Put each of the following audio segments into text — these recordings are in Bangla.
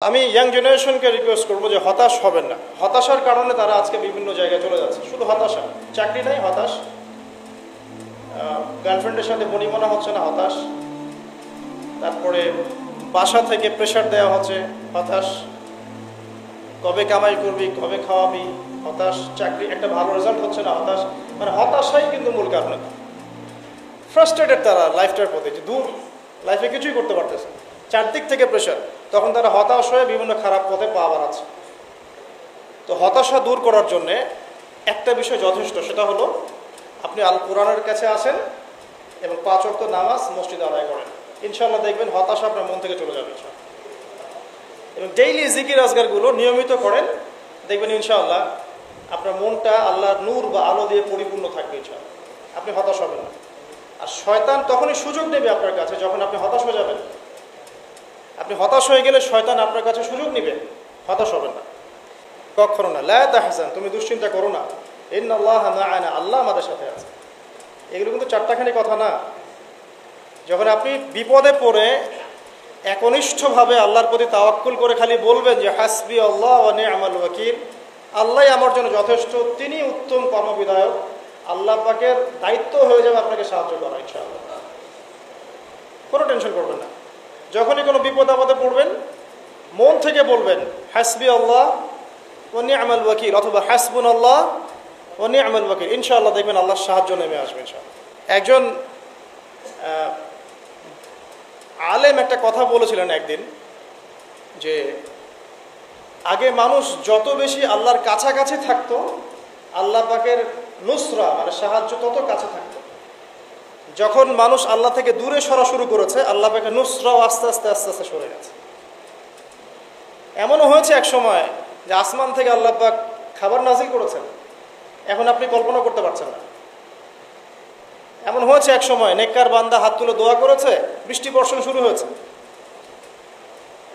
আমি ইয়াং জেনারেশনকে রিকোয়েস্ট করবো যে হতাশ হবেন না। হতাশার কারণে তারা আজকে বিভিন্ন জায়গায় চলে যাচ্ছে, শুধু হতাশা। চাকরি নাই, হতাশ। গার্লফ্রেন্ডের সাথে বনিমনা হচ্ছে না, হতাশ। তারপরে বাসা থেকে প্রেশার দেওয়া হচ্ছে, হতাশ। কবে কামাই করবি, কবে খাওয়াবি, হতাশ। চাকরি একটা ভালো রেজাল্ট হচ্ছে না, হতাশ। মানে হতাশাই কিন্তু মূল কারণ। ফ্রাস্ট্রেটেড তারা লাইফটার প্রতি, যে দূর, লাইফে কিছুই করতে পারতেছে, চারদিক থেকে প্রেশার। তখন তারা হতাশ হয়ে বিভিন্ন খারাপ পথে পা বাড়াচ্ছে। তো হতাশা দূর করার জন্যে একটা বিষয় যথেষ্ট, সেটা হলো আপনি আল কোরআনের কাছে আসেন এবং 5 ওয়াক্ত নামাজ মসজিদে আদায় করেন। ইনশাআল্লাহ দেখবেন হতাশা আপনার মন থেকে চলে যাবে ইনশাআল্লাহ। এবং ডেইলি জিকির আজগারগুলো নিয়মিত করেন, দেখবেন ইনশাআল্লাহ আপনার মনটা আল্লাহর নূর বা আলো দিয়ে পরিপূর্ণ থাকবে ইনশাআল্লাহ। আপনি হতাশ হবেন না। আর শয়তান তখনই সুযোগ নেবে আপনার কাছে যখন আপনি হতাশ হয়ে যাবেন। আপনি হতাশ হয়ে গেলে শয়তান আপনার কাছে সুযোগ নেবে, হতাশ হবেন না কখনো না। লা তাহজান, তুমি দুশ্চিন্তা করো না, ইন্নাল্লাহা মা'ানা, আল্লাহ আমাদের সাথে আছে। এগুলো কিন্তু চারটাখানি কথা না। যখন আপনি বিপদে পড়ে একনিষ্ঠভাবে আল্লাহর প্রতি তাওয়াক্কুল করে খালি বলবেন যে হাসবি আল্লাহ ওয়া নি'মাল ওয়াকিল, আল্লাহই আমার জন্য যথেষ্ট, তিনি উত্তম কর্মবিধায়ক, আল্লাহ পাকের দায়িত্ব হয়ে যাবে আপনাকে সাহায্য করা ইনশাআল্লাহ। কোনো টেনশন করবেন না। যখনই কোনো বিপদ আপদে পড়বেন মন থেকে বলবেন হাসবি আল্লাহ ওয়া নি'মাল ওয়াকিল অথবা হাসবুনাল্লাহ ওয়া নি'মাল ওয়াকিল। ইনশাআল্লাহ দেখবেন আল্লাহর সাহায্য নেমে আসবে ইনশাআল্লাহ। একজন আলেম একটা কথা বলেছিলেন একদিন, যে আগে মানুষ যত বেশি আল্লাহর কাছাকাছি থাকতো, আল্লাহ পাকের নুসরা মানে সাহায্য তত কাছে থাকতো। যখন মানুষ আল্লাহ থেকে দূরে সরা শুরু করেছে, আল্লাহ পাকের নুসরাও আস্তে আস্তে আস্তে আস্তে সরে গেছে। এমনও হয়েছে এক সময় যে আসমান থেকে আল্লাহ পাক খাবার নাজিল করেছেন, এখন আপনি কল্পনা করতে পারছেন না। এমন হয়েছে এক সময় নেককার বান্দা হাত তুলে দোয়া করেছে, বৃষ্টি বর্ষণ শুরু হয়েছে।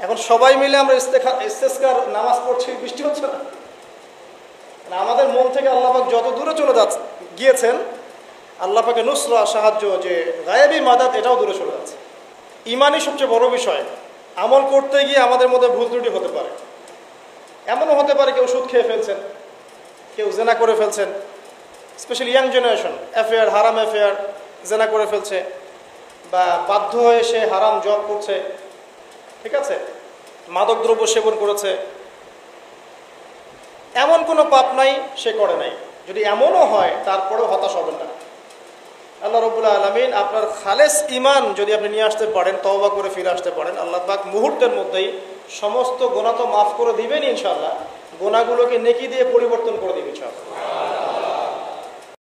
এখন সবাই মিলে আমরা ইস্তেসকার নামাজ পড়ছি, বৃষ্টি হচ্ছে না। আমাদের মন থেকে আল্লাহ পাক যত দূরে চলে গিয়েছেন, আল্লাহ পাকের নুসরা সাহায্য যে গায়েবী মাদাত, এটাও দূরে চলে যাচ্ছে। ইমানই সবচেয়ে বড় বিষয়। আমল করতে গিয়ে আমাদের মধ্যে ভুল ত্রুটি হতে পারে। এমনও হতে পারে কেউ সুদ খেয়ে ফেলছেন, কেউ জেনা করে ফেলছেন, স্পেশালি ইয়াং জেনারেশন, অ্যাফেয়ার, হারাম অ্যাফেয়ার, জেনা করে ফেলছে, বা বাধ্য হয়ে সে হারাম জব করছে, ঠিক আছে, মাদকদ্রব্য সেবন করেছে। এমন কোনো পাপ নাই সে করে নাই। যদি এমনও হয় তারপরেও হতাশ হবেন না। আল্লাহ রাব্বুল আলামিন আপনার খালেস ইমান যদি আপনি নিয়ে আসতে পারেন, তওবা করে ফিরে আসতে পারেন, আল্লাহ পাক মুহূর্তের মধ্যেই সমস্ত গুনাহ তো মাফ করে দিবেন ইনশাআল্লাহ, গুনাহগুলোকে নেকি দিয়ে পরিবর্তন করে দিবেন ইনশাআল্লাহ।